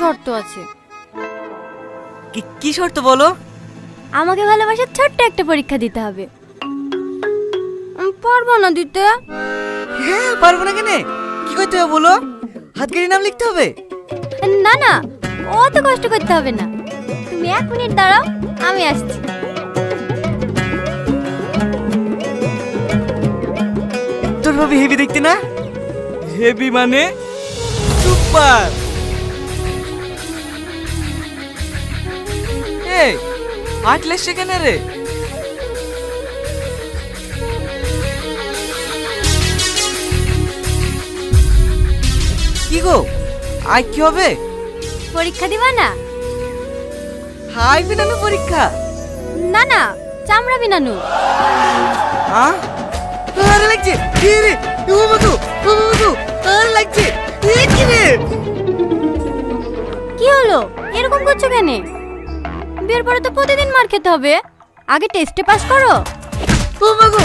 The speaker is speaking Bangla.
শর্ত আছে। কি শর্ত বলো? আমাকে ভালোবাসার ছোট্ট একটা পরীক্ষা দিতে হবে। পারবো না দিতে। হ্যাঁ পারবো না কেন? কি করতে হবে বলো? হাত কেটে নাম লিখতে হবে? না না, অত কষ্ট করতে হবে না। তুমি 1 মিনিট দাঁড়াও, আমি আসছি। তোর ভাবি হেভি দেখতে না? হেভি মানে সুপার। এই আটলেস সেখানে রে। কি গো আজ কি হবে? পরীক্ষা দিবা না? হাই বিনানু পরীক্ষা? না না, চামড়া বিনানু। হ্যাঁ আরে লাগছে রে। ও বাবু আরে লাগছে কি রে? কি হলো, এরকম করছো কেন? বিয়ের পরে তো প্রতিদিন মার খেতে হবে। আগে টেস্টে পাস করো। ও বাবু